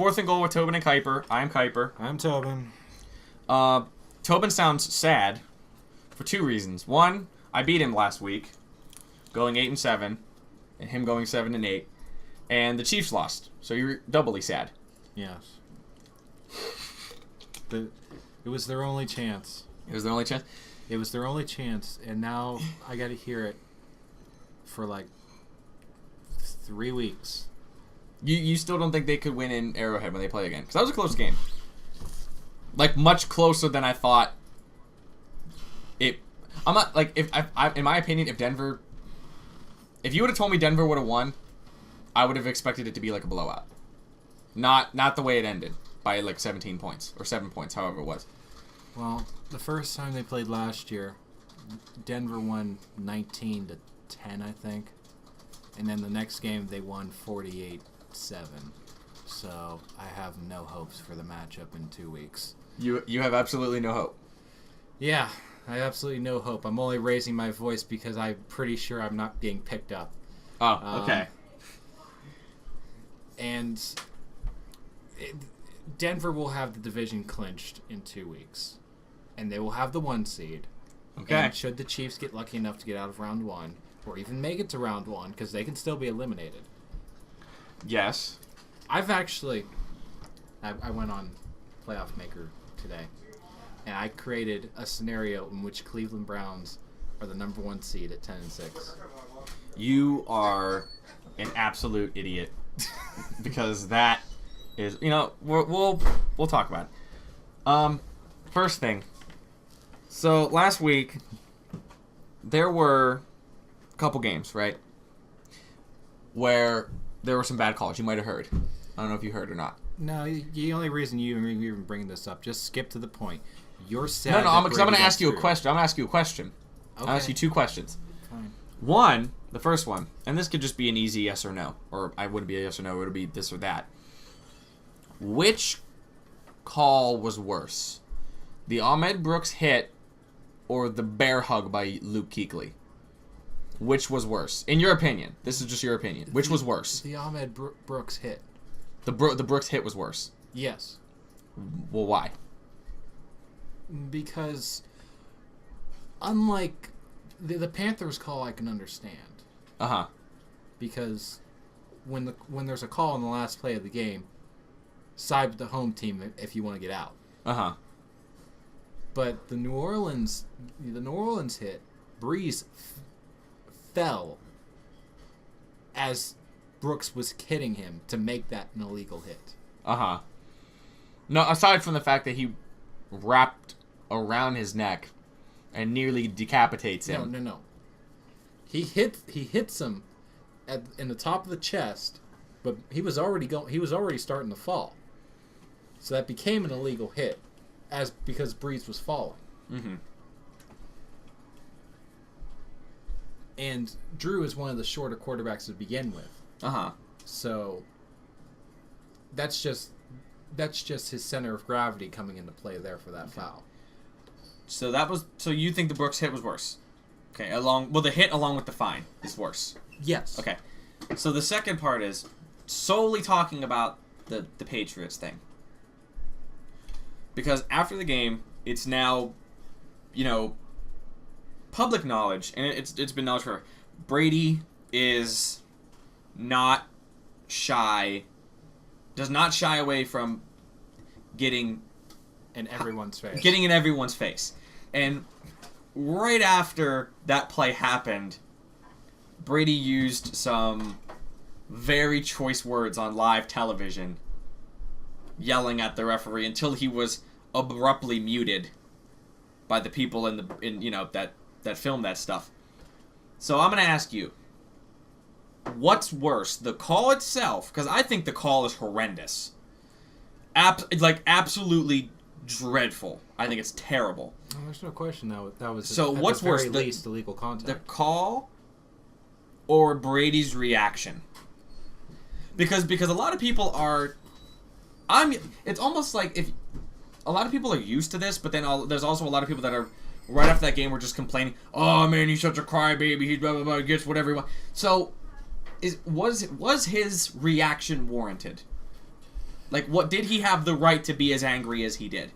Fourth and goal with Tobin and Keiper. I'm Keiper. I'm Tobin. Tobin sounds sad for two reasons. One, I beat him last week, going 8-7, and him going 7-8, and the Chiefs lost, so you're doubly sad. Yes. It was their only chance. It was their only chance? It was their only chance, and now I got to hear it for like 3 weeks. You still don't think they could win in Arrowhead when they play again? Because that was a close game. Like, much closer than I thought it... I'm not, like, if I in my opinion, if Denver... If you would have told me Denver would have won, I would have expected it to be like a blowout. Not the way it ended, by like 17 points, or 7 points, however it was. Well, the first time they played last year, Denver won 19-10, I think. And then the next game, they won 48-7. So I have no hopes for the matchup in 2 weeks. You have absolutely no hope. Yeah, I have absolutely no hope. I'm only raising my voice because I'm pretty sure I'm not being picked up. Oh, okay. And Denver will have the division clinched in 2 weeks. And they will have the 1 seed. Okay. And should the Chiefs get lucky enough to get out of round 1, or even make it to round 1, because they can still be eliminated. Yes. I went on Playoff Maker today, and I created a scenario in which Cleveland Browns are the number 1 seed at 10-6. You are an absolute idiot. Because that is, we'll talk about it. First thing. So last week there were a couple games, right, where there were some bad calls. You might have heard. I don't know if you heard or not. No, the only reason you're even bringing this up, just skip to the point. You're sad. No, because I'm going to ask you a question. I'm going to ask you a question. Okay. I'll ask you 2 questions. Fine. One, the first one, and this could just be an easy yes or no, or I wouldn't be a yes or no, it would be this or that. Which call was worse? The Ahmed Brooks hit or the bear hug by Luke Kuechly? Which was worse? In your opinion. This is just your opinion. Which was worse? The Ahmed Brooks hit. The Brooks hit was worse. Yes. Well, why? Because unlike the Panthers call, I can understand. Uh-huh. Because when there's a call in the last play of the game, side with the home team if you want to get out. Uh-huh. But the New Orleans hit, Breeze fell as Brooks was hitting him to make that an illegal hit. Uh-huh. No, aside from the fact that he wrapped around his neck and nearly decapitates him. No. He hits him in the top of the chest, but he was already starting to fall. So that became an illegal hit because Breeze was falling. Mm-hmm. And Drew is one of the shorter quarterbacks to begin with. Uh-huh. So that's just his center of gravity coming into play there for that foul. So you think the Brooks hit was worse? Okay, the hit along with the fine is worse. Yes. Okay. So the second part is solely talking about the Patriots thing. Because after the game, it's now, public knowledge, and it's been knowledge forever. Brady is not shy, does not shy away from getting in everyone's face. And right after that play happened, Brady used some very choice words on live television, yelling at the referee until he was abruptly muted by the people that filmed that stuff. So I'm going to ask you, what's worse, the call itself? Because I think the call is horrendous. Absolutely dreadful. I think it's terrible. Well, there's no question that was so at what's the very worse, least illegal contact. The call or Brady's reaction? Because a lot of people are... It's almost like if... A lot of people are used to this, but then there's also a lot of people that are... Right after that game, we're just complaining, oh, man, he's such a crybaby, he blah, blah, blah, gets whatever he wants. So, was his reaction warranted? Like, what did he have the right to be as angry as he did?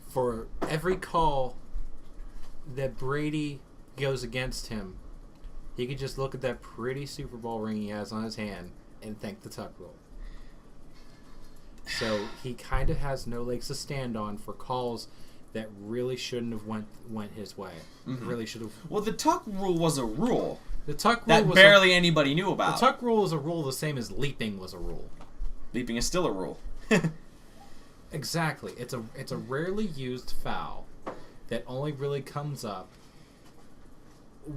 For every call that Brady goes against him, he could just look at that pretty Super Bowl ring he has on his hand and thank the tuck rule. So he kind of has no legs to stand on for calls that really shouldn't have went his way. Mm-hmm. Really should have. Well, the tuck rule was a rule. The tuck rule that was barely anybody knew about. The tuck rule is a rule the same as leaping was a rule. Leaping is still a rule. Exactly. It's a rarely used foul that only really comes up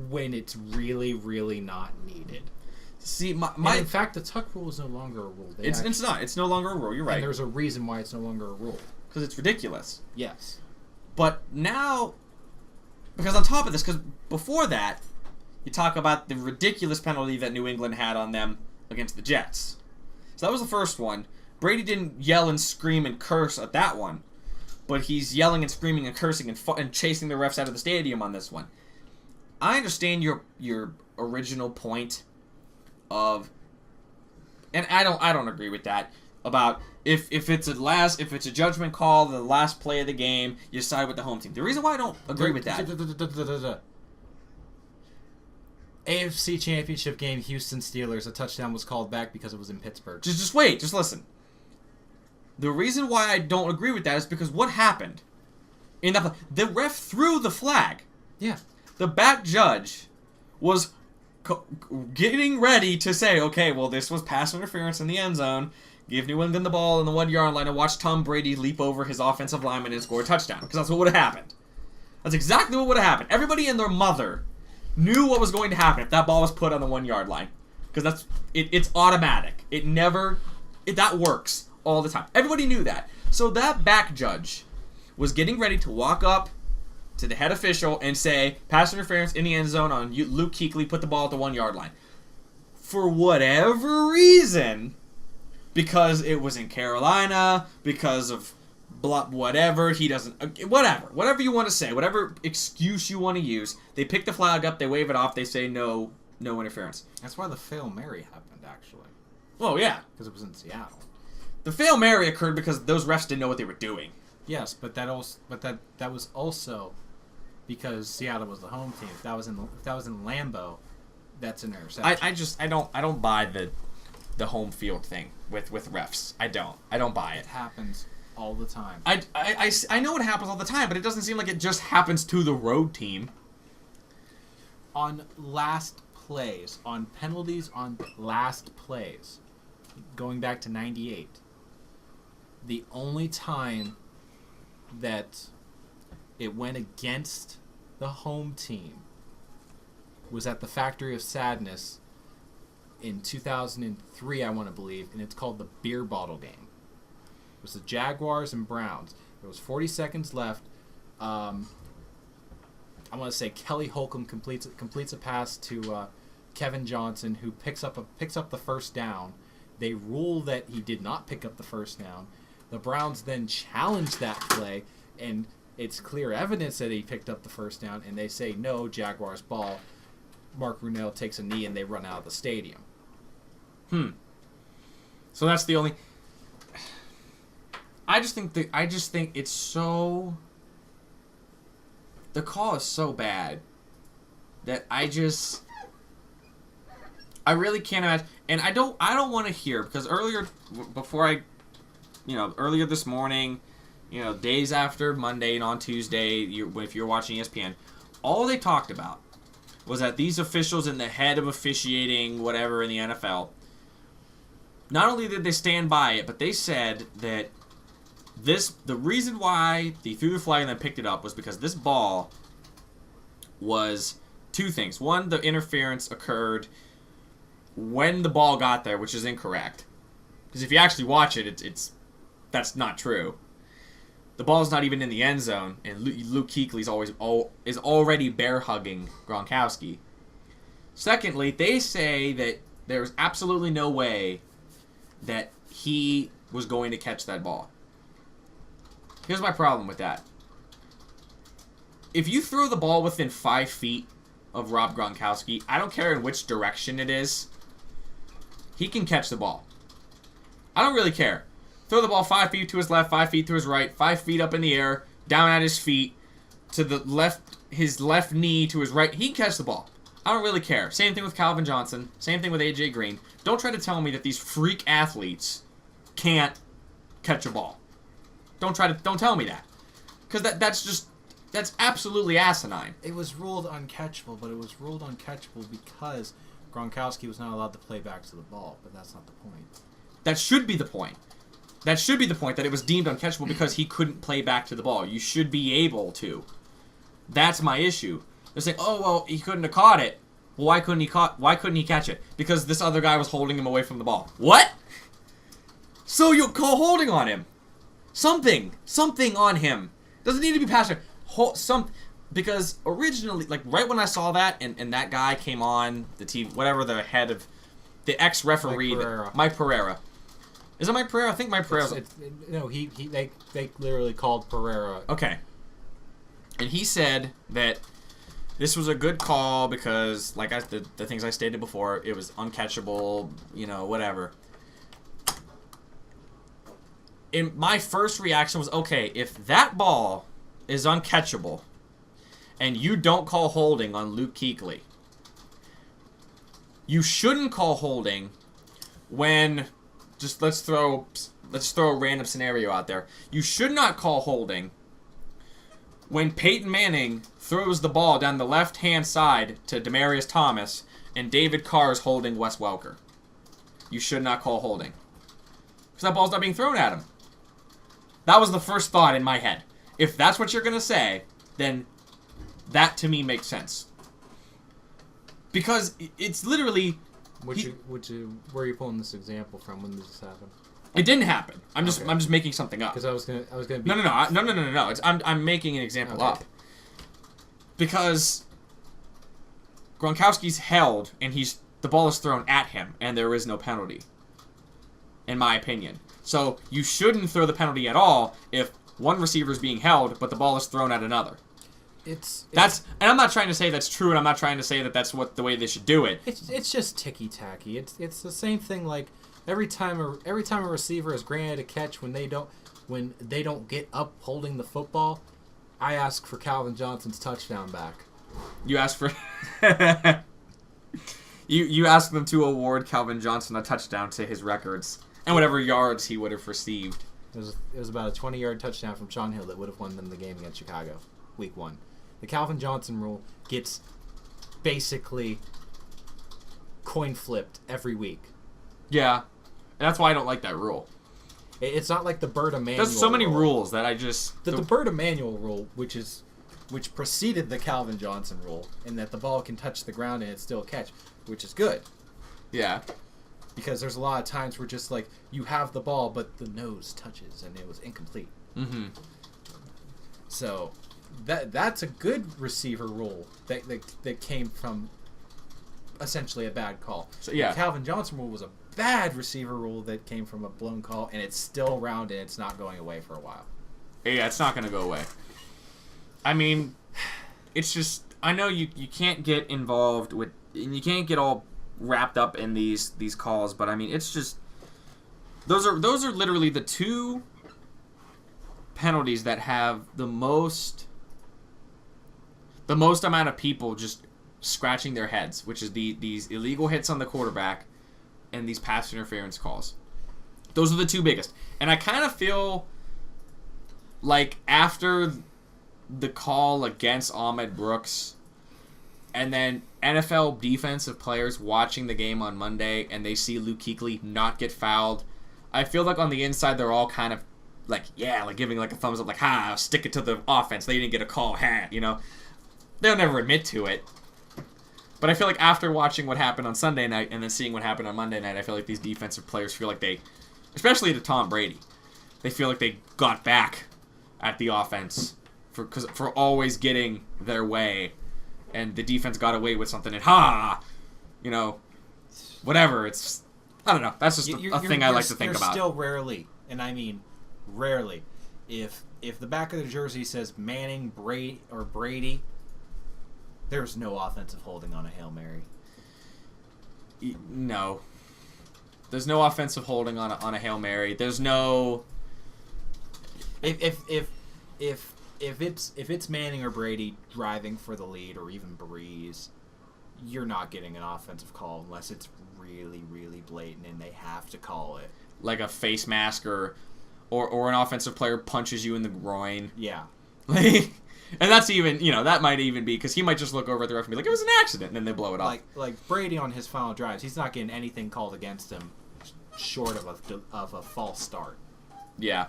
when it's really, really not needed. See, and in fact, the tuck rule is no longer a rule. It's not. It's no longer a rule. You're right. And there's a reason why it's no longer a rule. Because it's ridiculous. Yes. But now, because on top of this, because before that, you talk about the ridiculous penalty that New England had on them against the Jets. So that was the first one. Brady didn't yell and scream and curse at that one, but he's yelling and screaming and cursing and chasing the refs out of the stadium on this one. I understand your original point of, and I don't agree with that, about if it's a judgment call, the last play of the game, you side with the home team. The reason why I don't agree with that. AFC Championship game, Houston Steelers, a touchdown was called back because it was in Pittsburgh. Just wait, just listen. The reason why I don't agree with that is because what happened? The ref threw the flag. Yeah. The back judge was getting ready to say, okay, well, this was pass interference in the end zone. Give New England the ball in the 1 yard line and watch Tom Brady leap over his offensive lineman and score a touchdown. Because that's what would have happened. That's exactly what would have happened. Everybody and their mother knew what was going to happen if that ball was put on the 1 yard line. Because it's automatic. That works all the time. Everybody knew that. So that back judge was getting ready to walk up to the head official and say, pass interference in the end zone on Luke Kuechly, put the ball at the 1 yard line. For whatever reason, because it was in Carolina, because of whatever, he doesn't, whatever you want to say, whatever excuse you want to use, they pick the flag up, they wave it off, they say no interference. That's why the Fail Mary happened, actually. Oh, yeah. Because it was in Seattle. The Fail Mary occurred because those refs didn't know what they were doing. Yes, but that was also because Seattle was the home team. If that was in Lambeau, that's an interception. I don't buy the home field thing with refs. I don't buy it. It happens all the time. I know it happens all the time, but it doesn't seem like it just happens to the road team. On last plays, on penalties on last plays, going back to 98, the only time that it went against the home team was at the Factory of Sadness in 2003, I want to believe, and it's called the Beer Bottle Game. It was the Jaguars and Browns. There was 40 seconds left. I want to say Kelly Holcomb completes a pass to Kevin Johnson, who picks up the first down. They rule that he did not pick up the first down. The Browns then challenge that play, and it's clear evidence that he picked up the first down, and they say, no, Jaguars ball. Mark Brunell takes a knee, and they run out of the stadium. So that's the only... I just think it's so... The call is so bad that I really can't imagine... And I don't want to hear, because earlier this morning, days after Monday and on Tuesday, if you're watching ESPN, all they talked about was that these officials and the head of officiating, whatever, in the NFL, not only did they stand by it, but they said that the reason why they threw the flag and then picked it up was because this ball was two things. One, the interference occurred when the ball got there, which is incorrect. Because if you actually watch it, that's not true. The ball's not even in the end zone, and Luke Kuechly is already bear hugging Gronkowski. Secondly, they say that there's absolutely no way that he was going to catch that ball. Here's my problem with that. If you throw the ball within 5 feet of Rob Gronkowski, I don't care in which direction it is, he can catch the ball. I don't really care. throw the ball 5 feet to his left, 5 feet to his right, 5 feet up in the air, down at his feet, to the left, his left knee to his right. He can catch the ball. I don't really care. Same thing with Calvin Johnson. Same thing with AJ Green. Don't try to tell me that these freak athletes can't catch a ball. Don't tell me that. Because that's absolutely asinine. It was ruled uncatchable, but it was ruled uncatchable because Gronkowski was not allowed to play back to the ball, but that's not the point. That should be the point. That should be the point, that it was deemed uncatchable because he couldn't play back to the ball. You should be able to. That's my issue. They're saying, oh, well, he couldn't have caught it. Well, why couldn't he catch it? Because this other guy was holding him away from the ball. What? So you'll call holding on him. Something on him. Doesn't need to be passionate. Because originally, like right when I saw that, and that guy came on the TV, whatever the head of the ex-referee, Mike Pereira. Is it Mike Pereira? I think Mike Pereira. No, they literally called Pereira. Okay. And he said that this was a good call because, like the things I stated before, it was uncatchable, whatever. And my first reaction was, okay, if that ball is uncatchable and you don't call holding on Luke Kuechly, you shouldn't call holding when, just let's throw a random scenario out there. You should not call holding when Peyton Manning throws the ball down the left-hand side to Demaryius Thomas and David Carr is holding Wes Welker. You should not call holding. Because that ball's not being thrown at him. That was the first thought in my head. If that's what you're going to say, then that to me makes sense. Because it's literally... Where are you pulling this example from when this happened? It didn't happen. I'm just making something up. Because I was gonna be... No. I'm making an example up. Because Gronkowski's held and the ball is thrown at him and there is no penalty. In my opinion. So you shouldn't throw the penalty at all if one receiver is being held but the ball is thrown at another. And I'm not trying to say that's true, and I'm not trying to say that that's the way they should do it. It's just ticky tacky. It's the same thing. Like every time a receiver is granted a catch when they don't get up holding the football, I ask for Calvin Johnson's touchdown back. You ask for you ask them to award Calvin Johnson a touchdown to his records and whatever yards he would have received. It was about a 20-yard touchdown from Sean Hill that would have won them the game against Chicago, Week 1. The Calvin Johnson rule gets basically coin flipped every week. Yeah, and that's why I don't like that rule. It's not like the Bird Emanuel. There's so many rule. rules that I just the Bird Emanuel rule, which preceded the Calvin Johnson rule, in that the ball can touch the ground and it's still a catch, which is good. Yeah. Because there's a lot of times where just like you have the ball, but the nose touches and it was incomplete. Mm-hmm. So. That's a good receiver rule that came from essentially a bad call. So yeah, the Calvin Johnson rule was a bad receiver rule that came from a blown call, and it's still around and it's not going away for a while. Yeah, it's not going to go away. I mean, it's just I know you can't get involved with and you can't get all wrapped up in these calls, but I mean it's just those are literally the two penalties that have the most amount of people just scratching their heads, which is these illegal hits on the quarterback and these pass interference calls. Those are the two biggest. And I kind of feel like after the call against Ahmed Brooks and then NFL defensive players watching the game on Monday and they see Luke Kuechly not get fouled, I feel like on the inside they're all kind of like giving like a thumbs up, like, stick it to the offense. They didn't get a call, They'll never admit to it. But I feel like after watching what happened on Sunday night and then seeing what happened on Monday night, I feel like these defensive players feel like they, especially to Tom Brady, they feel like they got back at the offense for always getting their way, and the defense got away with something, and whatever. It's, I don't know. That's just a thing I like to think about. Still rarely, and I mean rarely, if the back of the jersey says Manning, Brady, there's no offensive holding on a Hail Mary. No. There's no offensive holding on a Hail Mary. There's no. If it's Manning or Brady driving for the lead, or even Breeze, you're not getting an offensive call unless it's really, really blatant and they have to call it. Like a face mask or an offensive player punches you in the groin. Yeah. And that's even, that might even be because he might just look over at the ref and be like, it was an accident, and then they blow it off. Like Brady on his final drives, he's not getting anything called against him short of a false start. Yeah.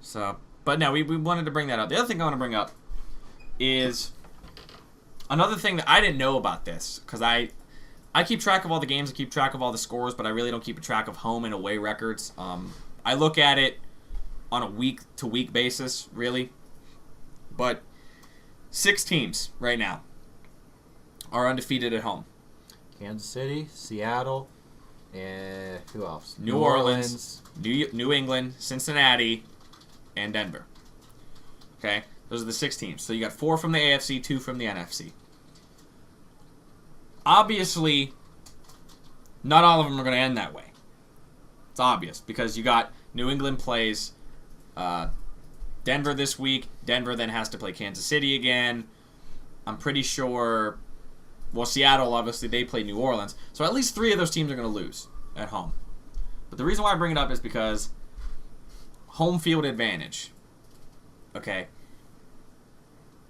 So, but no, we wanted to bring that up. The other thing I want to bring up is another thing that I didn't know about this, because I keep track of all the games, I keep track of all the scores, but I really don't keep track of home and away records. I look at it on a week-to-week basis, really. But 6 teams right now are undefeated at home. Kansas City, Seattle, and who else? New Orleans, New England, Cincinnati, and Denver. Okay? Those are the 6 teams. So you got 4 from the AFC, 2 from the NFC. Obviously, not all of them are going to end that way. It's obvious because you got New England plays Denver this week. Denver then has to play Kansas City again. I'm pretty sure. Well, Seattle, obviously, they play New Orleans. So at least 3 of those teams are going to lose at home. But the reason why I bring it up is because home field advantage. Okay?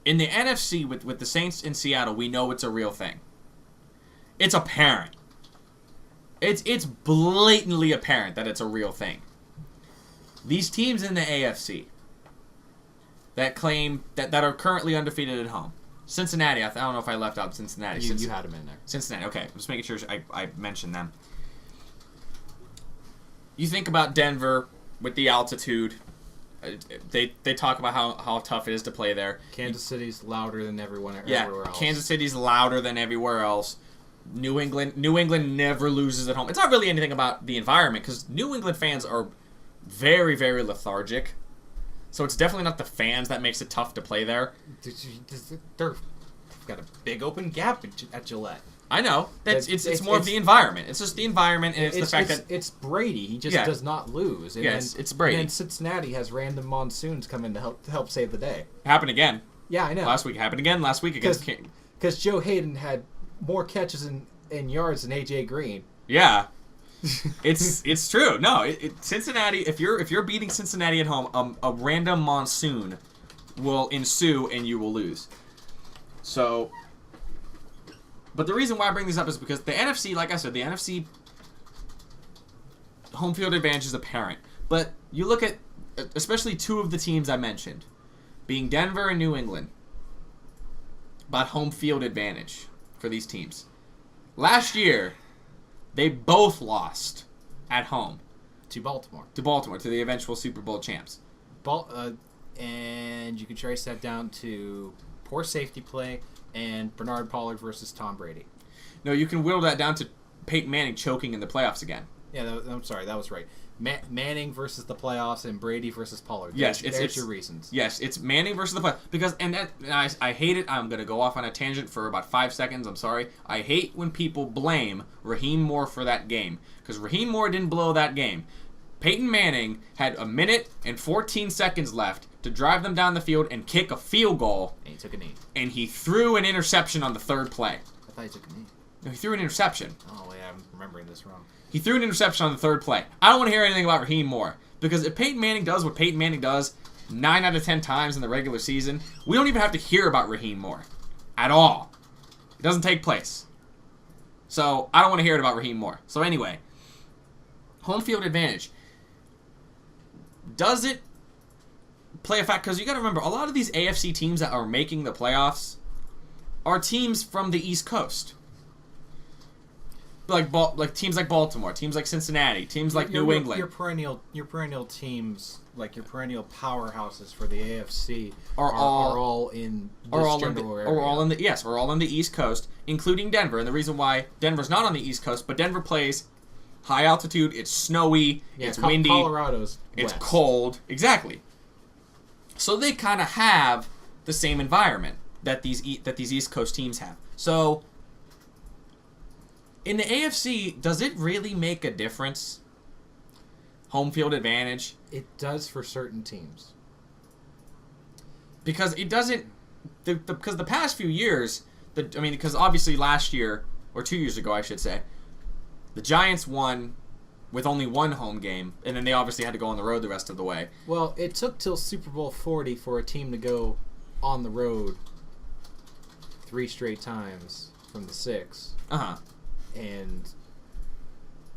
In the NFC, with the Saints in Seattle, we know it's a real thing. It's apparent. It's blatantly apparent that it's a real thing. These teams in the AFC that claim that are currently undefeated at home. Cincinnati, I don't know if I left out Cincinnati. You had them in there. Cincinnati, okay. I'm just making sure I mentioned them. You think about Denver with the altitude. They talk about how tough it is to play there. Kansas City's louder than everywhere else. Kansas City's louder than everywhere else. New England never loses at home. It's not really anything about the environment because New England fans are very, very lethargic. So it's definitely not the fans that makes it tough to play there. They've got a big open gap at Gillette. I know. It's more of the environment. It's just the environment, and it's the fact that it's Brady. He just does not lose. And it's Brady. And Cincinnati has random monsoons come in to help save the day. Happened again. Yeah, I know. Last week happened again. Last week against because Joe Hayden had more catches and yards than AJ Green. Yeah. It's true. No, Cincinnati. If you're beating Cincinnati at home, a random monsoon will ensue and you will lose. So, but the reason why I bring these up is because the NFC, like I said, the NFC home field advantage is apparent. But you look at especially 2 of the teams I mentioned, being Denver and New England, about home field advantage for these teams. Last year, they both lost at home. To Baltimore. To the eventual Super Bowl champs. And you can trace that down to poor safety play and Bernard Pollard versus Tom Brady. No, you can whittle that down to Peyton Manning choking in the playoffs again. Yeah, I'm sorry, that was right. Manning versus the playoffs and Brady versus Pollard. Yes, there's your reasons. Yes, it's Manning versus the playoffs. Because, I hate it. I'm going to go off on a tangent for about 5 seconds. I'm sorry. I hate when people blame Raheem Moore for that game. Because Raheem Moore didn't blow that game. Peyton Manning had 1 minute and 14 seconds left to drive them down the field and kick a field goal. And he took a knee. And he threw an interception on the 3rd play. I thought he took a knee. No, he threw an interception. Oh, yeah, I'm remembering this wrong. He threw an interception on the 3rd play. I don't want to hear anything about Raheem Moore. Because if Peyton Manning does what Peyton Manning does 9 out of 10 times in the regular season, we don't even have to hear about Raheem Moore. At all. It doesn't take place. So, I don't want to hear it about Raheem Moore. So anyway, home field advantage. Does it play a factor? Because you got to remember, a lot of these AFC teams that are making the playoffs are teams from the East Coast. Like teams like Baltimore, teams like Cincinnati, teams like New England. Your perennial teams, like your perennial powerhouses for the AFC, are all in this general area. Or all in the East Coast, including Denver. And the reason why Denver's not on the East Coast, but Denver plays high altitude. It's snowy. It's windy. Colorado's It's west. cold. Exactly. So they kind of have the same environment that these East Coast teams have. So In the AFC, does it really make a difference? Home field advantage? It does for certain teams. Because it doesn't... Because the past few years... because obviously last year, or 2 years ago, I should say, the Giants won with only one home game, and then they obviously had to go on the road the rest of the way. Well, it took till Super Bowl 40 for a team to go on the road 3 straight times from the 6. Uh-huh. And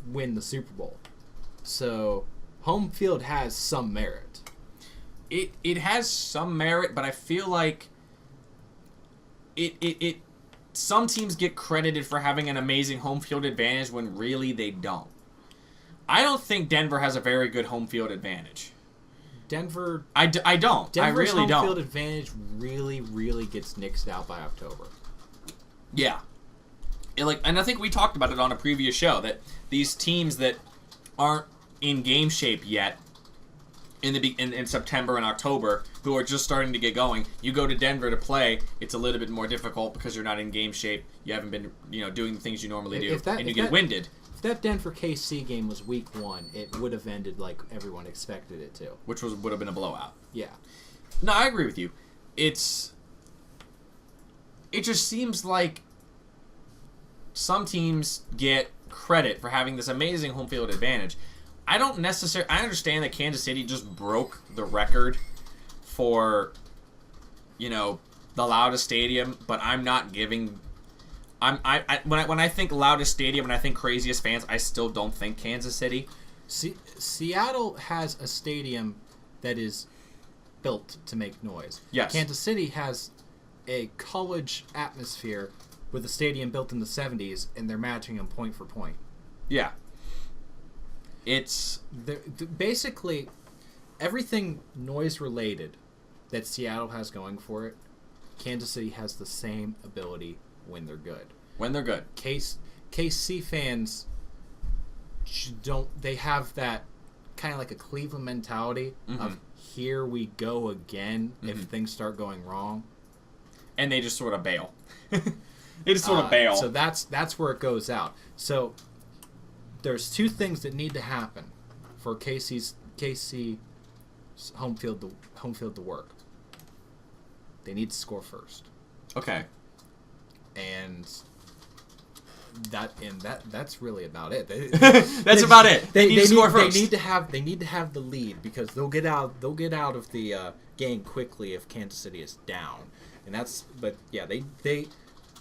win the Super Bowl. So, home field has some merit. It has some merit, but I feel like it some teams get credited for having an amazing home field advantage when really they don't. I don't think Denver has a very good home field advantage. Denver... I don't. Denver's I really home don't. field advantage really, really gets nixed out by October. Yeah. And I think we talked about it on a previous show, that these teams that aren't in game shape yet in September and October, who are just starting to get going, you go to Denver to play, it's a little bit more difficult because you're not in game shape. You haven't been doing the things you normally do, and you get winded. If that Denver KC game was week 1, it would have ended like everyone expected it to. Which would have been a blowout. Yeah. No, I agree with you. It just seems like some teams get credit for having this amazing home field advantage. I understand that Kansas City just broke the record for, the loudest stadium, but I'm not giving. When I think loudest stadium and I think craziest fans, I still don't think Kansas City. Seattle has a stadium that is built to make noise. Yes. Kansas City has a college atmosphere with a stadium built in the 70s, and they're matching them point for point. Yeah. It's... basically, everything noise-related that Seattle has going for it, Kansas City has the same ability when they're good. When they're good. KC fans they have that kind of like a Cleveland mentality of here we go again if things start going wrong. And they just sort of bail. They just sort of bail. So that's where it goes out. So there's 2 things that need to happen for KC's home field to work. They need to score first. Okay. And that's really about it. That's about it. They need to score first. They need to have the lead because they'll get out of the game quickly if Kansas City is down. And they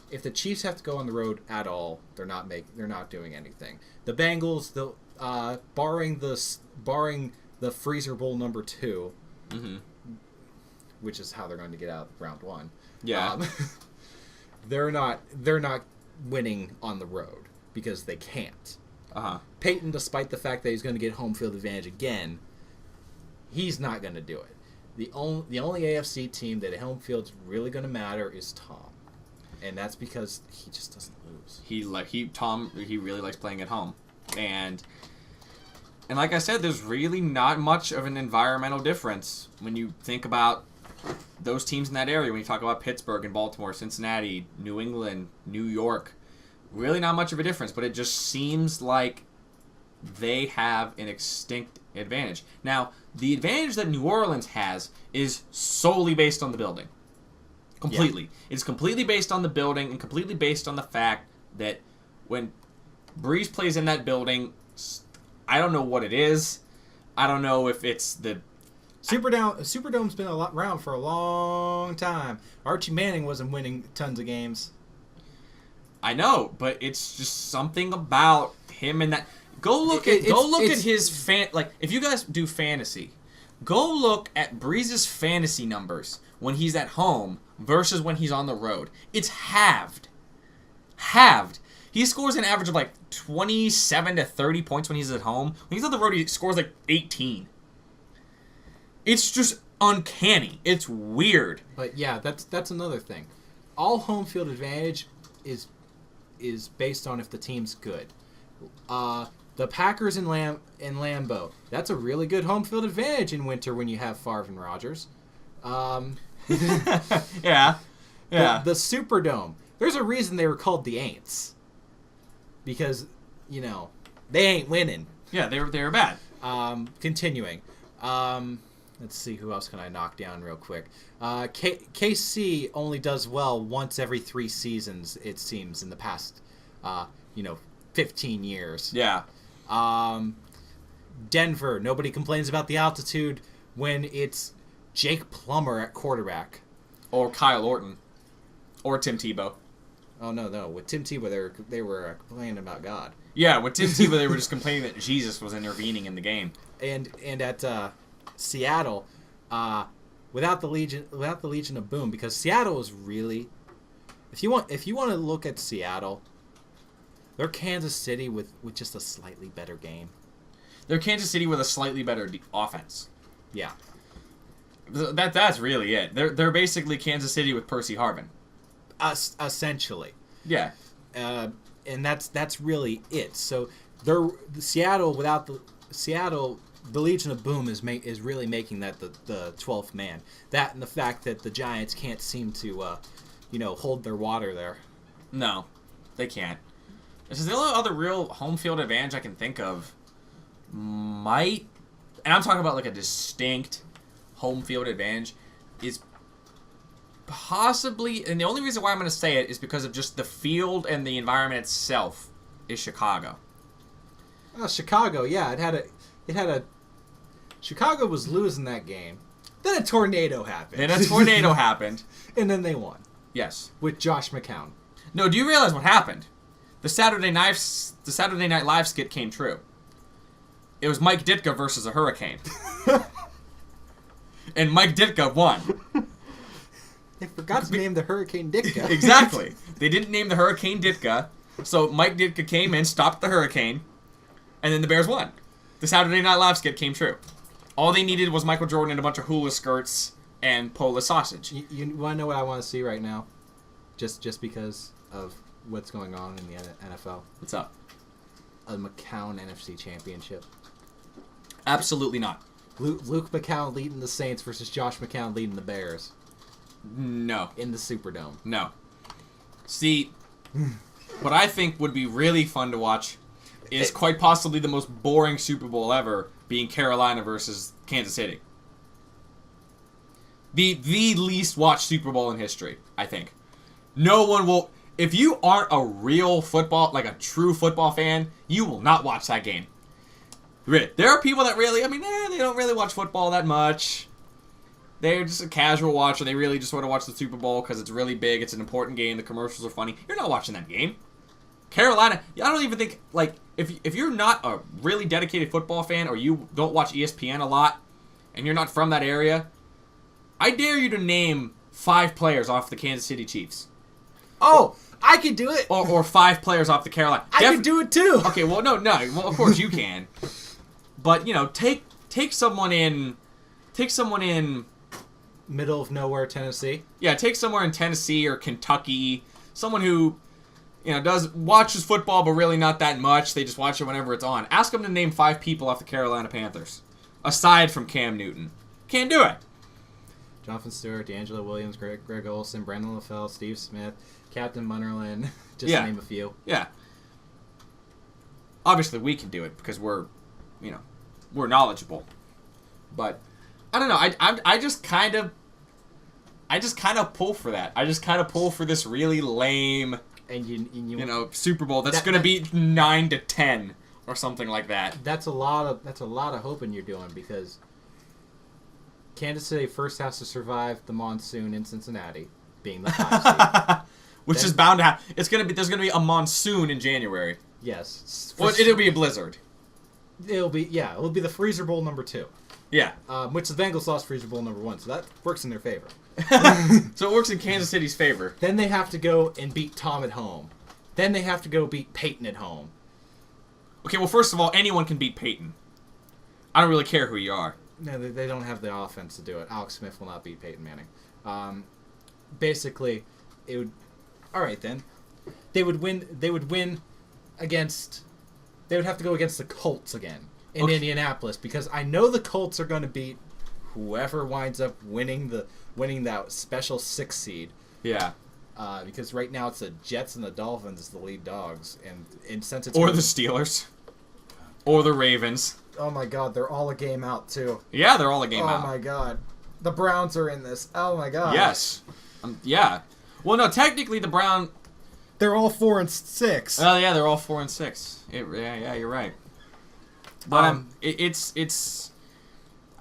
if the Chiefs have to go on the road at all, they're not doing anything. The Bengals, barring the Freezer Bowl number 2, which is how they're going to get out of round 1. Yeah. They're not winning on the road because they can't. Peyton, despite the fact that he's going to get home field advantage again, he's not going to do it. The only AFC team that home field's really going to matter is Tom, and that's because he just doesn't lose. He really likes playing at home, and like I said, there's really not much of an environmental difference when you think about those teams in that area. When you talk about Pittsburgh and Baltimore, Cincinnati, New England, New York, really not much of a difference, but it just seems like they have an extinct advantage. Now, the advantage that New Orleans has is solely based on the building. Completely. Yeah. It's completely based on the building and completely based on the fact that when Breeze plays in that building, I don't know what it is. I don't know if it's the... Superdome's been around for a long time. Archie Manning wasn't winning tons of games. I know, but it's just something about him and that... Go look at his fan. Like, if you guys do fantasy, go look at Breeze's fantasy numbers when he's at home versus when he's on the road. It's halved. He scores an average of like 27 to 30 points when he's at home. When he's on the road, he scores like 18. It's just uncanny. It's weird. But yeah, that's another thing. All home field advantage is based on if the team's good. The Packers in Lambeau. That's a really good home field advantage in winter when you have Favre and Rodgers. Yeah. The Superdome. There's a reason they were called the Aints. because, they ain't winning. Yeah, they were bad. Continuing. Let's see, who else can I knock down real quick? KC only does well once every 3 seasons, it seems, in the past, 15 years. Yeah. Denver, nobody complains about the altitude when it's Jake Plummer at quarterback. Or Kyle Orton. Or Tim Tebow. Oh, no. With Tim Tebow, they were complaining about God. Yeah, with Tim Tebow, they were just complaining that Jesus was intervening in the game. And at Seattle, without the Legion of Boom, because Seattle is really, if you want to look at Seattle, they're Kansas City with just a slightly better game. They're Kansas City with a slightly better offense. Yeah. That's really it. They're basically Kansas City with Percy Harvin. Essentially. Yeah. And that's really it. So Seattle, the Legion of Boom is really making that the 12th man. That and the fact that the Giants can't seem to hold their water there. No, they can't. This is the only other real home field advantage I can think of. And I'm talking about like a distinct home field advantage, is possibly, and the only reason why I'm going to say it is because of just the field and the environment itself, is Chicago. Chicago, yeah, it had a Chicago was losing that game. Then a tornado happened. And then they won. Yes. With Josh McCown. No, do you realize what happened? The Saturday Night Live skit came true. It was Mike Ditka versus a hurricane. And Mike Ditka won. They forgot to name the hurricane Ditka. Exactly. They didn't name the hurricane Ditka, so Mike Ditka came in, stopped the hurricane, and then the Bears won. The Saturday Night Live skit came true. All they needed was Michael Jordan and a bunch of hula skirts and Polish sausage. You want to know what I want to see right now? Just because of what's going on in the NFL. What's up? A McCown NFC Championship. Absolutely not. Luke McCown leading the Saints versus Josh McCown leading the Bears. No. In the Superdome. No. See, what I think would be really fun to watch is quite possibly the most boring Super Bowl ever, being Carolina versus Kansas City. The least watched Super Bowl in history, I think. No one will... If you aren't a real football, like a true football fan, you will not watch that game. There are people that really, they don't really watch football that much. They're just a casual watcher. They really just want to watch the Super Bowl because it's really big. It's an important game. The commercials are funny. You're not watching that game. Carolina, I don't even think, if you're not a really dedicated football fan or you don't watch ESPN a lot and you're not from that area, I dare you to name 5 players off the Kansas City Chiefs. Oh, I can do it. Or 5 players off the Carolina. I can do it too. Okay, well, no. Well, of course you can. But, take someone in... Middle of nowhere, Tennessee. Yeah, take somewhere in Tennessee or Kentucky. Someone who, watches football, but really not that much. They just watch it whenever it's on. Ask them to name 5 people off the Carolina Panthers. Aside from Cam Newton. Can't do it. Jonathan Stewart, D'Angelo Williams, Greg Olsen, Brandon LaFell, Steve Smith, Captain Munnerlyn. Just to name a few. Yeah. Obviously, we can do it because we're knowledgeable. But... I don't know. I just kind of pull for that. I just kind of pull for this really lame, Super Bowl that's going to be 9-10 or something like that. That's a lot of hoping you're doing because Kansas City first has to survive the monsoon in Cincinnati, being the 5 seed. Which is bound to happen. There's going to be a monsoon in January. Yes. Well, it'll be a blizzard. It'll be the Freezer Bowl number 2. Yeah. Which the Bengals lost Freezer Bowl number 1, so that works in their favor. So it works in Kansas City's favor. Then they have to go and beat Tom at home. Then they have to go beat Peyton at home. Okay, well, first of all, anyone can beat Peyton. I don't really care who you are. No, they don't have the offense to do it. Alex Smith will not beat Peyton Manning. Basically, it would... All right, then. They would win against... They would have to go against the Colts again. In Indianapolis, because I know the Colts are going to beat whoever winds up winning that special 6 seed. Yeah. because right now it's the Jets and the Dolphins as the lead dogs, and since it's Or the Steelers. Or the Ravens. oh my God, they're all a game out too. Yeah, they're all a game out. Oh my God, the Browns are in this. Oh my God. Yes. Yeah. Well, no, technically the Brown... They're all 4-6. Oh, yeah, they're all 4-6. Yeah, you're right. But it's...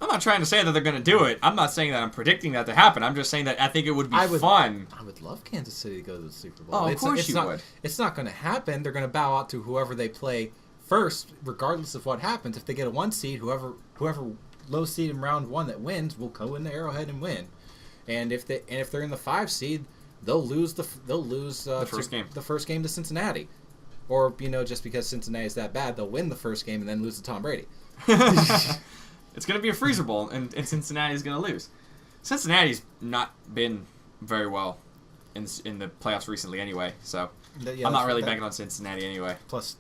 I'm not trying to say that they're going to do it. I'm not saying that I'm predicting that to happen. I'm just saying that I think it would be fun. I would love Kansas City to go to the Super Bowl. Oh, of course you would. It's not going to happen. They're going to bow out to whoever they play first, regardless of what happens. If they get a 1 seed, whoever low seed in round 1 that wins will go into Arrowhead and win. And if they're in the 5 seed, they'll lose the first game. The first game to Cincinnati, or just because Cincinnati's that bad, they'll win the first game and then lose to Tom Brady. It's going to be a freezer bowl, and Cincinnati's going to lose. Cincinnati's not been very well in the playoffs recently anyway, so I'm not really banking on Cincinnati anyway. Plus,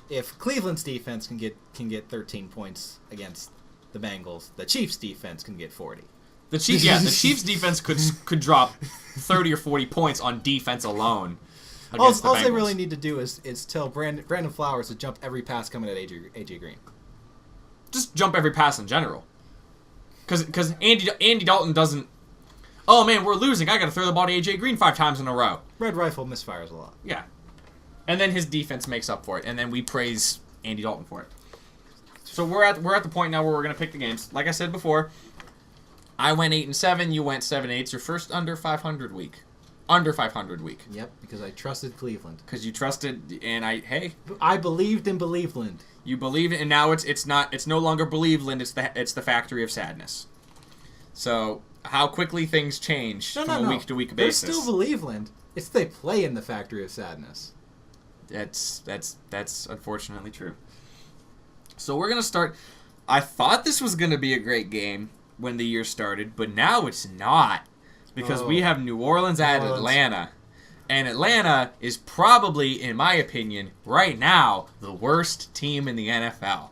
if Cleveland's defense can get 13 points against the Bengals, the Chiefs' defense can get 40. The Chiefs' defense could drop 30 or 40 points on defense alone. All they really need to do is tell Brandon Flowers to jump every pass coming at AJ Green. Just jump every pass in general. Because Andy Dalton doesn't... Oh, man, we're losing. I got to throw the ball to AJ Green 5 times in a row. Red Rifle misfires a lot. Yeah. And then his defense makes up for it. And then we praise Andy Dalton for it. So we're at the point now where we're going to pick the games. Like I said before, I went 8-7. You went 7-8. It's your first under 500 week. Under 500 week. Yep, because I trusted Cleveland. Because you trusted, and I believed in Believeland. You believe it, and now it's no longer Believeland. It's the factory of sadness. So how quickly things change from a week to week basis. They're still Believeland. It's they play in the factory of sadness. That's unfortunately true. So we're gonna start. I thought this was gonna be a great game when the year started, but now it's not. Because we have New Orleans at Atlanta. And Atlanta is probably, in my opinion, right now, the worst team in the NFL.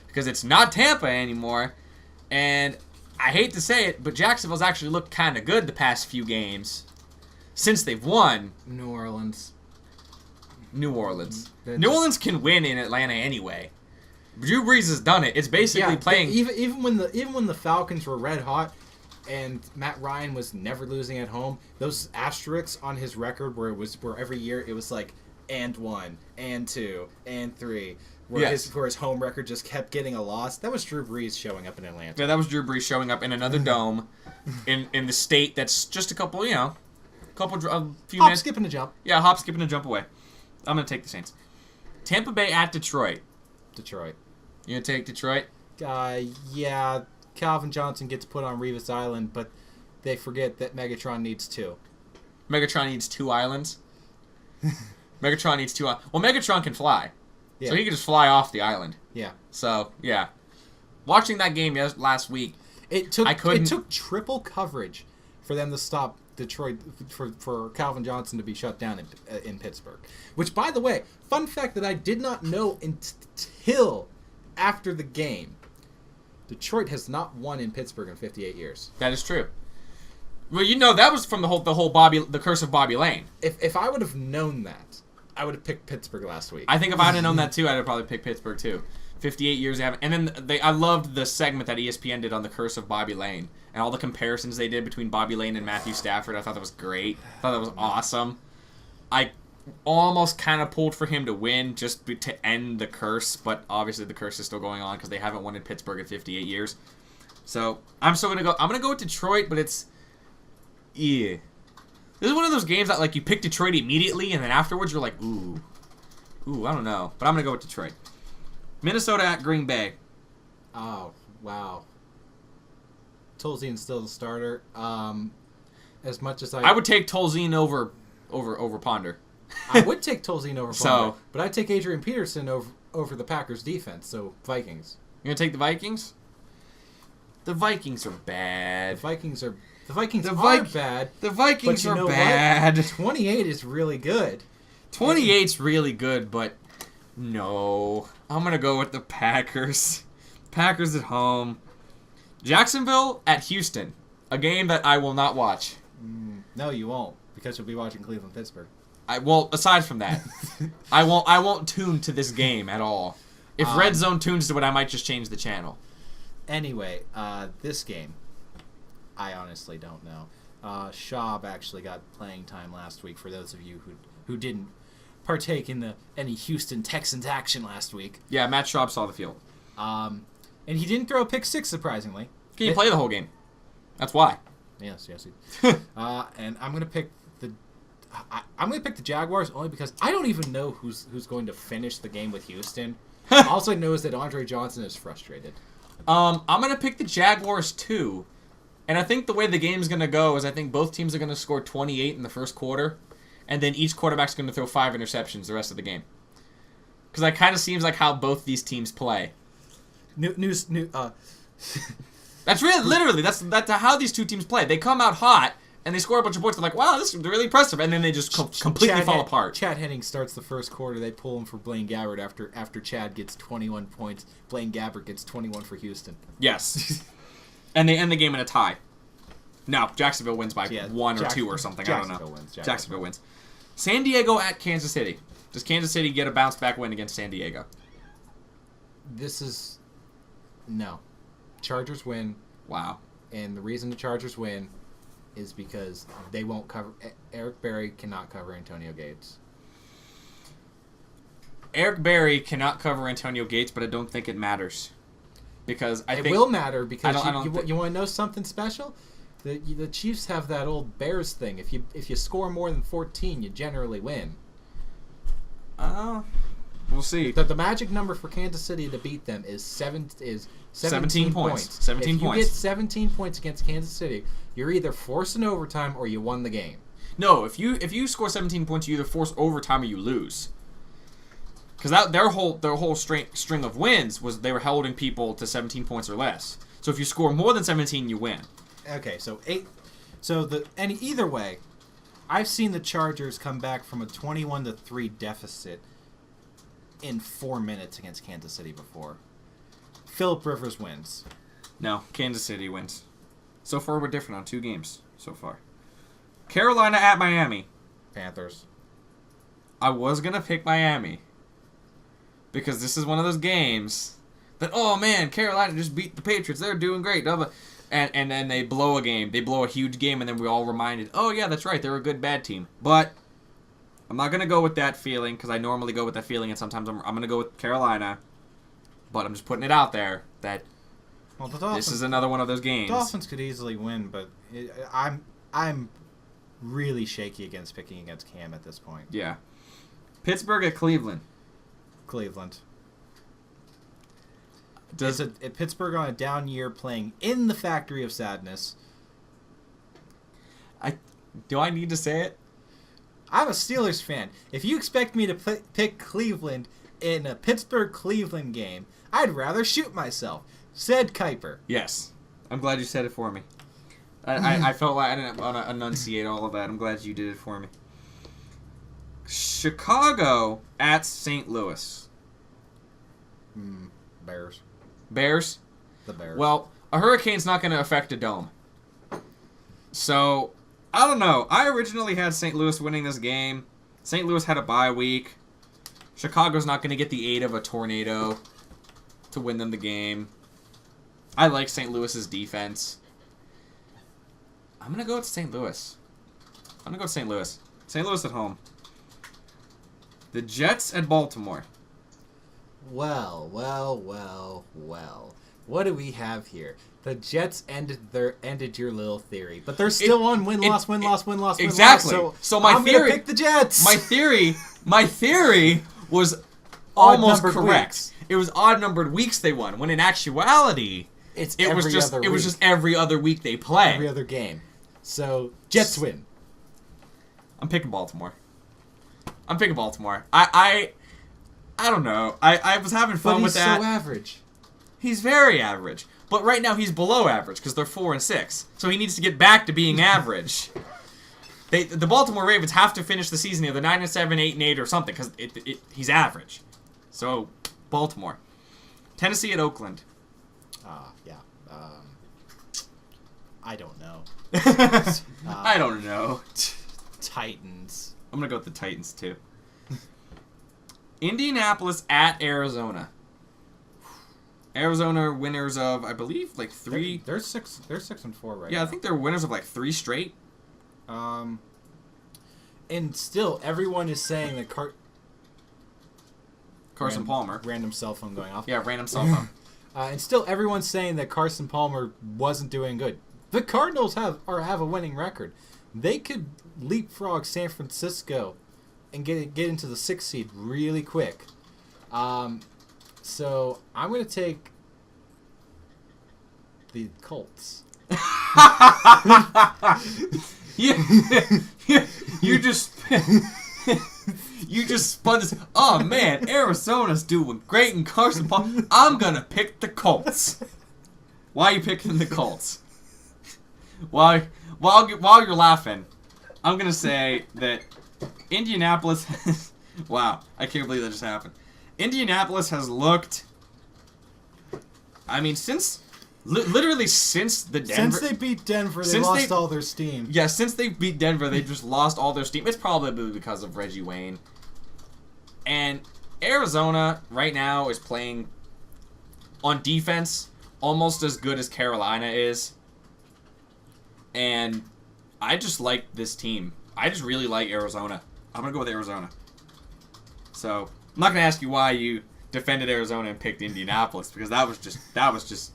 Because it's not Tampa anymore. And I hate to say it, but Jacksonville's actually looked kind of good the past few games. Since they've won. New Orleans. New Orleans can win in Atlanta anyway. Drew Brees has done it. It's basically playing... Even when the Falcons were red hot... And Matt Ryan was never losing at home. Those asterisks on his record where every year it was like and 1, and 2, and 3, where his home record just kept getting a loss. That was Drew Brees showing up in Atlanta. Yeah, that was Drew Brees showing up in another dome in the state that's just a few minutes. Skip, and a jump. Yeah, hop, skip, and a jump away. I'm gonna take the Saints. Tampa Bay at Detroit. Detroit. You gonna take Detroit? Yeah. Calvin Johnson gets put on Revis Island, but they forget that Megatron needs 2. Megatron needs 2 islands? Megatron needs 2 islands. Well, Megatron can fly. Yeah. So he can just fly off the island. Yeah. So, yeah. Watching that game last week, it took triple coverage for them to stop Detroit, for Calvin Johnson to be shut down in Pittsburgh. Which, by the way, fun fact that I did not know until after the game. Detroit has not won in Pittsburgh in 58 years. That is true. Well, that was from the curse of Bobby Lane. If I would have known that, I would have picked Pittsburgh last week. I think if I had known that too, I'd have probably picked Pittsburgh too. 58 years they haven't. And then I loved the segment that ESPN did on the curse of Bobby Lane and all the comparisons they did between Bobby Lane and Matthew Stafford. I thought that was great. I thought that was awesome. I almost kind of pulled for him to win just to end the curse, but obviously the curse is still going on because they haven't won in Pittsburgh in 58 years. So I'm gonna go with Detroit, but it's this is one of those games that you pick Detroit immediately and then afterwards you're like ooh I don't know, but I'm gonna go with Detroit. Minnesota at Green Bay. Oh wow. Tolzien's still the starter. As much as I would take Tolzien over Ponder. I would take Tolzien over Ponder, but I'd take Adrian Peterson over the Packers defense, so Vikings. You're going to take the Vikings? The Vikings are bad. The Vikings are bad. The Vikings are bad. What? 28 is really good. 28's really good, but no. I'm going to go with the Packers. Packers at home. Jacksonville at Houston. A game that I will not watch. No, you won't. Because you'll be watching Cleveland Pittsburgh. Well, aside from that, I won't tune to this game at all. If Red Zone tunes to it, I might just change the channel. Anyway, this game, I honestly don't know. Schaub actually got playing time last week. For those of you who didn't partake in any Houston Texans action last week. Yeah, Matt Schaub saw the field. And he didn't throw a pick six, surprisingly. Can you play the whole game? That's why. Yes. And I'm gonna pick the Jaguars only because I don't even know who's going to finish the game with Houston. All I know is that Andre Johnson is frustrated. I'm gonna pick the Jaguars too, and I think the way the game's gonna go is I think both teams are gonna score 28 in the first quarter, and then each quarterback's gonna throw 5 interceptions the rest of the game. Because that kind of seems like how both these teams play. That's literally that's how these two teams play. They come out hot and they score a bunch of points. They're like, wow, this is really impressive, and then they just completely fall apart. Chad Hennings starts the first quarter. They pull him for Blaine Gabbert after Chad gets 21 points. Blaine Gabbert gets 21 for Houston. Yes, and they end the game in a tie. No, Jacksonville wins by 1 or 2 or something. I don't know. Jacksonville wins. San Diego at Kansas City. Does Kansas City get a bounce back win against San Diego? No. Chargers win. Wow. And the reason the Chargers win is because they won't cover. Eric Berry cannot cover Antonio Gates. Eric Berry cannot cover Antonio Gates, but I don't think it matters. Because I think it will matter because you want to know something special? The Chiefs have that old Bears thing. If you score more than 14, you generally win. We'll see. The magic number for Kansas City to beat them is 17 points. 17 points. If you get 17 points against Kansas City, you're either forcing overtime or you won the game. No, if you score 17 points, you either force overtime or you lose. Because their whole string of wins was they were holding people to 17 points or less. So if you score more than 17, you win. Okay, so 8. Either way, I've seen the Chargers come back from a 21-3 deficit in 4 minutes against Kansas City before. Phillip Rivers wins. No, Kansas City wins. So far, we're different on 2 games so far. Carolina at Miami. Panthers. I was going to pick Miami. Because this is one of those games that, oh man, Carolina just beat the Patriots. They're doing great. And then they blow a game. They blow a huge game, and then we're all reminded, oh yeah, that's right, they're a good bad team. But I'm not going to go with that feeling, because I normally go with that feeling, and sometimes I'm going to go with Carolina. But I'm just putting it out there that this is another one of those games. Dolphins could easily win, but I'm really shaky against picking against Cam at this point. Yeah. Pittsburgh at Cleveland. Cleveland. Pittsburgh on a down year playing in the Factory of Sadness. Do I need to say it? I'm a Steelers fan. If you expect me to pick Cleveland in a Pittsburgh-Cleveland game, I'd rather shoot myself. Said Keiper. Yes. I'm glad you said it for me. I felt like I didn't want to enunciate all of that. I'm glad you did it for me. Chicago at St. Louis. Bears. Bears? The Bears. Well, a hurricane's not going to affect a dome. So, I don't know. I originally had St. Louis winning this game. St. Louis had a bye week. Chicago's not going to get the aid of a tornado to win them the game. I like St. Louis's defense. I'm going to go with St. Louis. I'm going to go with St. Louis. St. Louis at home. The Jets at Baltimore. Well. What do we have here? The Jets ended your little theory, but they're still on win-loss. Exactly. So I'm gonna pick the Jets. My theory was almost correct. Weeks. It was odd-numbered weeks they won, when in actuality, it was just every other week they play. Every other game. So, Jets win. I'm picking Baltimore. I don't know. I was having fun with that. But he's so average. He's very average. But right now he's below average because they're 4-6. So he needs to get back to being average. The Baltimore Ravens have to finish the season either 9-7, 8-8, or something because he's average. So, Baltimore. Tennessee at Oakland. Yeah. I don't know. I don't know. Titans. I'm going to go with the Titans, too. Indianapolis at Arizona. Arizona winners of, I believe, like 3... They're 6-4 right now. Yeah, I think they're winners of like 3 straight. And still, everyone is saying that Carson Palmer. Random cell phone going off. Yeah, random cell phone. And still, everyone's saying that Carson Palmer wasn't doing good. The Cardinals have a winning record. They could leapfrog San Francisco and get into the 6th seed really quick. So I'm going to take the Colts. You just spun this. Oh man, Arizona's doing great in Carson Palmer. I'm gonna pick the Colts. Why are you picking the Colts? While you're laughing, I'm gonna say that Indianapolis. Wow, I can't believe that just happened. Indianapolis has looked. I mean, literally since the Denver... Since they beat Denver, they lost all their steam. Yeah, since they beat Denver, they just lost all their steam. It's probably because of Reggie Wayne. And Arizona, right now, is playing on defense almost as good as Carolina is. And I just like this team. I just really like Arizona. I'm going to go with Arizona. So, I'm not going to ask you why you defended Arizona and picked Indianapolis, because that was just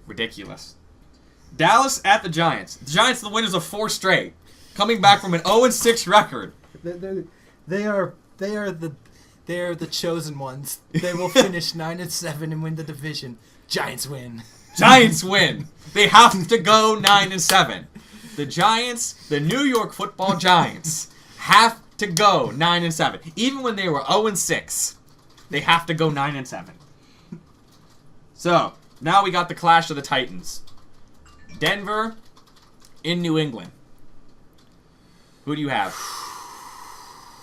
ridiculous. Dallas at the Giants. The Giants are the winners of 4 straight, coming back from an 0-6 record. They are the chosen ones. They will finish 9-7 and win the division. Giants win. Giants win. They have to go 9-7. The Giants, the New York Football Giants, have to go 9-7. Even when they were 0-6, they have to go 9-7. So, now we got the clash of the Titans. Denver in New England. Who do you have?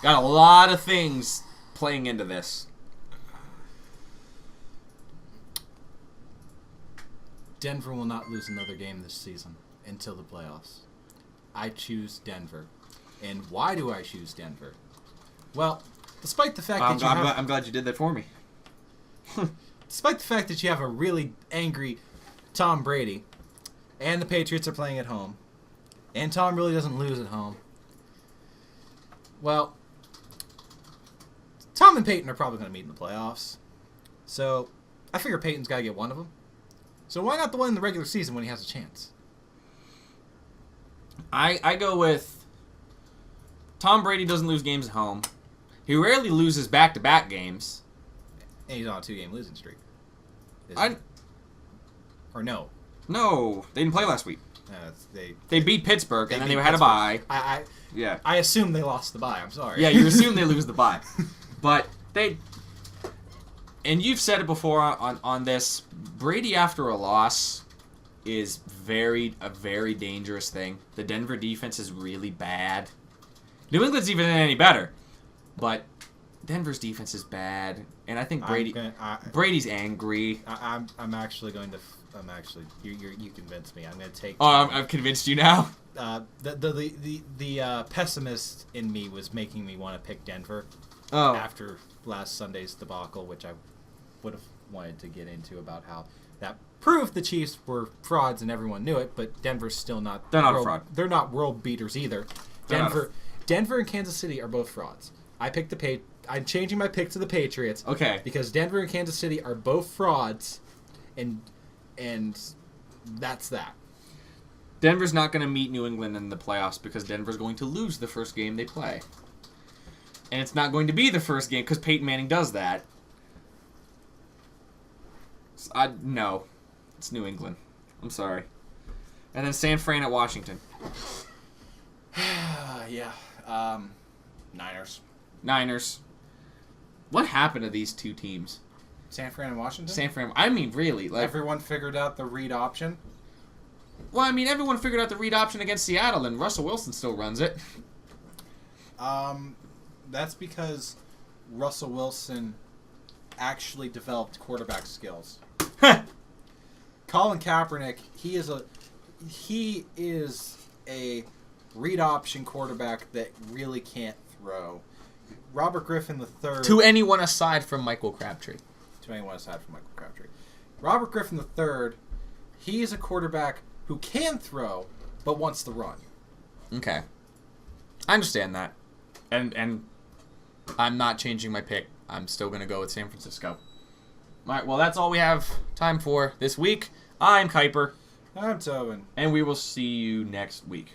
Got a lot of things playing into this. Denver will not lose another game this season until the playoffs. I choose Denver. And why do I choose Denver? Well, despite the fact that I'm glad you did that for me. Despite the fact that you have a really angry Tom Brady, and the Patriots are playing at home, and Tom really doesn't lose at home, well, Tom and Peyton are probably going to meet in the playoffs. So, I figure Peyton's got to get one of them. So why not the one in the regular season when he has a chance? I go with Tom Brady doesn't lose games at home. He rarely loses back-to-back games. And he's on a 2-game losing streak. Or no? No, they didn't play last week. They beat Pittsburgh, and then they had a bye. Yeah. I assume they lost the bye. I'm sorry. Yeah, you assume they lose the bye. But they... And you've said it before on this. Brady after a loss is a very dangerous thing. The Denver defense is really bad. New England's even any better. But Denver's defense is bad. And I think Brady's angry. You convinced me. I'm going to take... Oh, I've convinced you now? The pessimist in me was making me want to pick Denver after last Sunday's debacle, which I would have wanted to get into about how that proved the Chiefs were frauds and everyone knew it, but Denver's still not... They're not a fraud. They're not world beaters either. Denver and Kansas City are both frauds. I'm changing my pick to the Patriots. Okay. Because Denver and Kansas City are both frauds, and that's that. Denver's not going to meet New England in the playoffs because Denver's going to lose the first game they play. And it's not going to be the first game because Peyton Manning does that. No. It's New England. I'm sorry. And then San Fran at Washington. Yeah. Niners. What happened to these two teams? San Fran and Washington? San Fran. I mean, really. Everyone figured out the read option? Well, I mean, everyone figured out the read option against Seattle, and Russell Wilson still runs it. That's because Russell Wilson actually developed quarterback skills. Colin Kaepernick, he is a read option quarterback that really can't throw. Robert Griffin III. To anyone aside from Michael Crabtree. To anyone aside from Michael Crabtree. Robert Griffin III, he is a quarterback who can throw, but wants to run. Okay. I understand that. And I'm not changing my pick. I'm still going to go with San Francisco. All right, well, that's all we have time for this week. I'm Keiper. I'm Tobin. And we will see you next week.